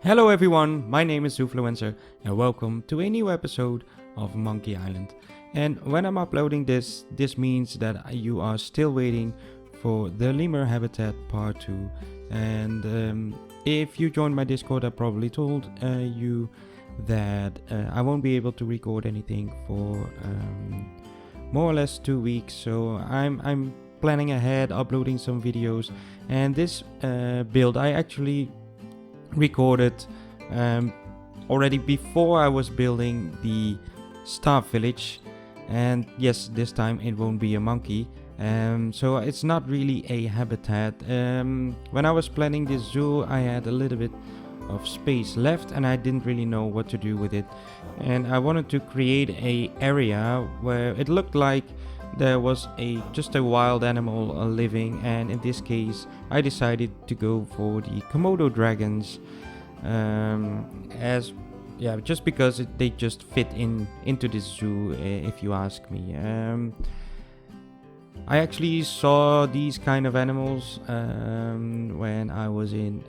Hello everyone, my name is Zoofluencer and welcome to a new episode of Monkey Island. And when I'm uploading this means that you are still waiting for the Lemur Habitat part 2. And if you joined my Discord, I probably told you that I won't be able to record anything for more or less 2 weeks. So I'm planning ahead, uploading some videos. And this build I actually recorded already before I was building the staff village, and yes, this time it won't be a monkey, so it's not really a habitat. When I was planning this zoo, I had a little bit of space left and I didn't really know what to do with it, and I wanted to create a area where it looked like there was just a wild animal living, and in this case I decided to go for the Komodo Dragons, just because they just fit into this zoo, if you ask me. I actually saw these kind of animals when I was in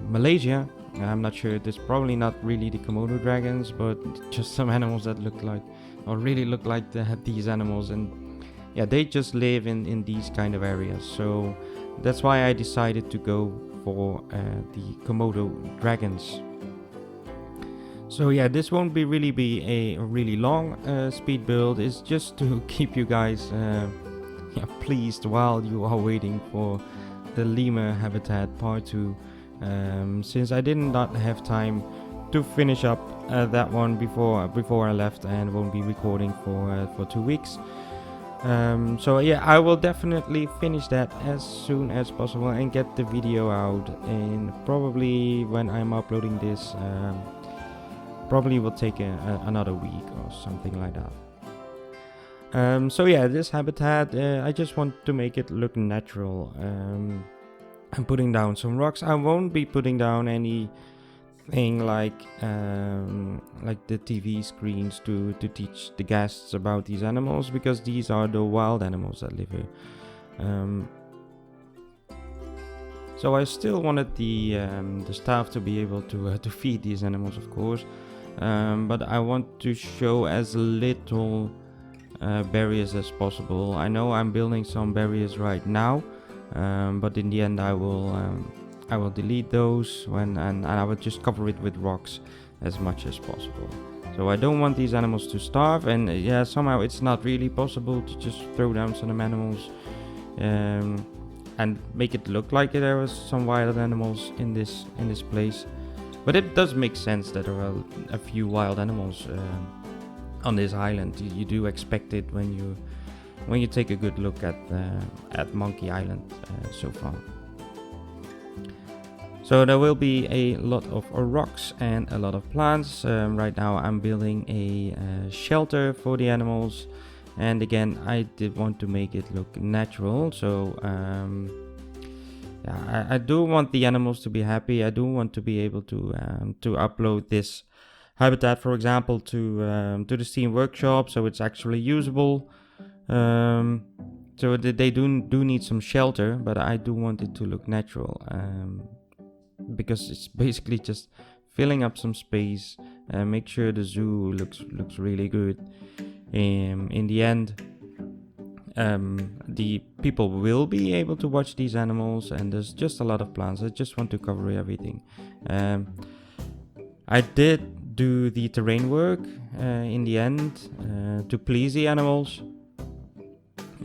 Malaysia. I'm not sure, it's probably not really the Komodo Dragons, but just some animals that look like, or really look like they had these animals, and yeah, they just live in these kind of areas. So that's why I decided to go for the Komodo Dragons. So yeah, this won't really be a really long speed build. It's just to keep you guys pleased while you are waiting for the Lemur Habitat part 2, since I did not have time to finish up that one before I left, and won't be recording for 2 weeks. So yeah, I will definitely finish that as soon as possible and get the video out, and probably when I'm uploading this, probably will take another week or something like that. So yeah, this habitat, I just want to make it look natural. I'm putting down some rocks. I won't be putting down anything like the TV screens to teach the guests about these animals, because these are the wild animals that live here. So I still wanted the staff to be able to feed these animals, of course, but I want to show as little barriers as possible. I know I'm building some barriers right now, but in the end I will delete those and I will just cover it with rocks as much as possible. So I don't want these animals to starve, and yeah, somehow it's not really possible to just throw down some animals and make it look like there was some wild animals in this place. But it does make sense that there are a few wild animals on this island. You do expect it when you take a good look at Monkey Island so far. So there will be a lot of rocks and a lot of plants. Right now I'm building a shelter for the animals, and again I did want to make it look natural. So I do want the animals to be happy. I do want to be able to upload this habitat, for example, to the Steam Workshop, so it's actually usable. So they do need some shelter, but I do want it to look natural, because it's basically just filling up some space and make sure the zoo looks really good. In the end, the people will be able to watch these animals, and there's just a lot of plants. I just want to cover everything. I did do the terrain work in the end to please the animals.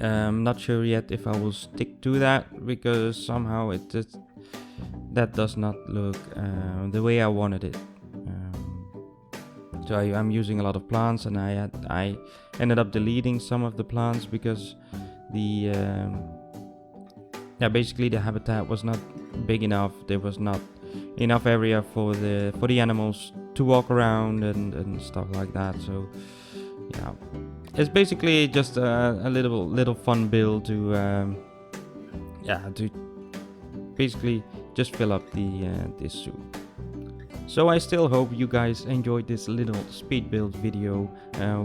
I'm not sure yet if I will stick to that, because somehow that does not look the way I wanted it. So I'm using a lot of plants, and I ended up deleting some of the plants because basically the habitat was not big enough. There was not enough area for the animals to walk around and stuff like that. So yeah, it's basically just a little fun build to basically just fill up this zoo. So I still hope you guys enjoyed this little speed build video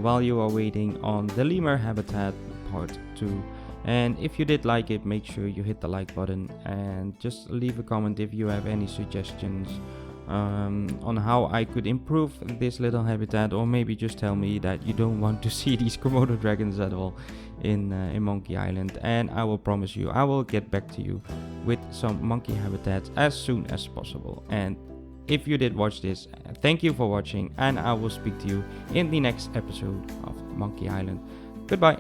while you are waiting on the Lemur Habitat part 2. And if you did like it, make sure you hit the like button and just leave a comment if you have any suggestions on how I could improve this little habitat, or maybe just tell me that you don't want to see these Komodo dragons at all in Monkey Island, and I will promise you I will get back to you with some monkey habitats as soon as possible. And if you did watch this, thank you for watching, and I will speak to you in the next episode of Monkey Island. Goodbye.